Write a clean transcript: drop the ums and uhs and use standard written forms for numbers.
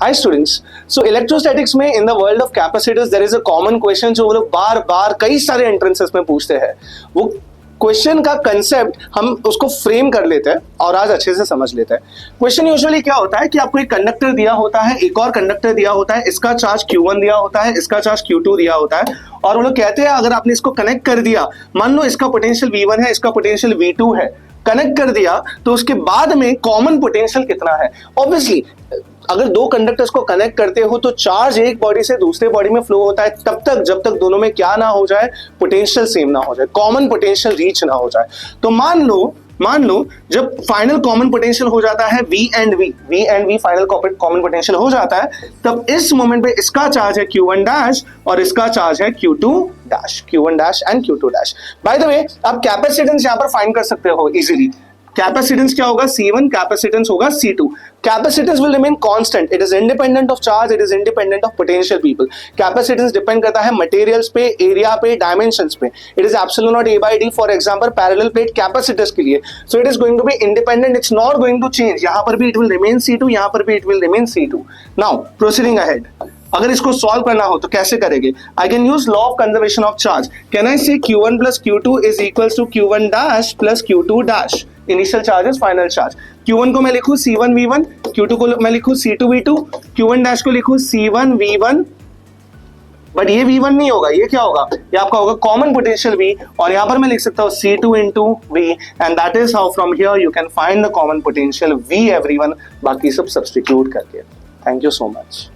Hi students, so electrostatics में in the world of capacitors there is a common question जो वो लोग बार बार कई सारे एंट्रेंसेस में पूछते हैं। वो क्वेश्चन का कंसेप्ट हम उसको फ्रेम कर लेते हैं और आज अच्छे से समझ लेते हैं। क्वेश्चन यूजुअली क्या होता है कि आपको एक कंडक्टर दिया होता है, एक और कंडक्टर दिया होता है, इसका चार्ज Q1 दिया होता है, इसका चार्ज Q2 दिया होता है और वो लोग कहते हैं अगर आपने इसको कनेक्ट कर दिया, मान लो इसका पोटेंशियल V1 है, इसका पोटेंशियल V2 है, कनेक्ट कर दिया तो उसके बाद में कॉमन पोटेंशियल कितना है। ऑब्वियसली अगर दो कंडक्टर्स को कनेक्ट करते हो तो चार्ज एक बॉडी से दूसरे बॉडी में फ्लो होता है तब तक जब तक दोनों में क्या ना हो जाए, पोटेंशियल सेम ना हो जाए, कॉमन पोटेंशियल रीच ना हो जाए। तो मान लो जब फाइनल कॉमन पोटेंशियल हो जाता है V and V final common potential हो जाता है, तब इस मोमेंट पे इसका चार्ज है Q1 डैश और इसका चार्ज है Q2 dash, Q1 dash and Q2 dash. By the way आप कैपेसिटेंस यहां पर फाइंड कर सकते हो इजीली। कैपेसिटेंस क्या होगा? C1, कैपेसिटेंस होगा C2। Capacitance will remain constant, it is independent of charge, it is independent of potential people. Capacitance depend करता है मटेरियल्स पे, एरिया पे, डायमेंशंस पे। It is epsilon naught A/D for example parallel plate capacitors के लिए। So it is going to be independent, it's not going to change. यहां पर भी इट विल रिमेन C2, यहां पर भी it will remain C2। Now proceeding ahead, अगर इसको सॉल्व करना हो तो कैसे करेंगे? I can use law of conservation of charge. Can I say Q1 plus Q2 is equals to Q1 dash plus Q2 dash. Initial charges, final charge. Q1 को मैं लिखूं C1 V1, Q2 को मैं लिखूं C2 V2, Q1 डैश को लिखूं C1 V1। But ये V1 नहीं होगा, ये क्या होगा? ये आपका होगा कॉमन पोटेंशियल V और यहां पर मैं लिख सकता हूं C2 into V and that is how from here you can find the common potential V everyone, बाकी सब सब्स्टिट्यूट करके। Thank you so much.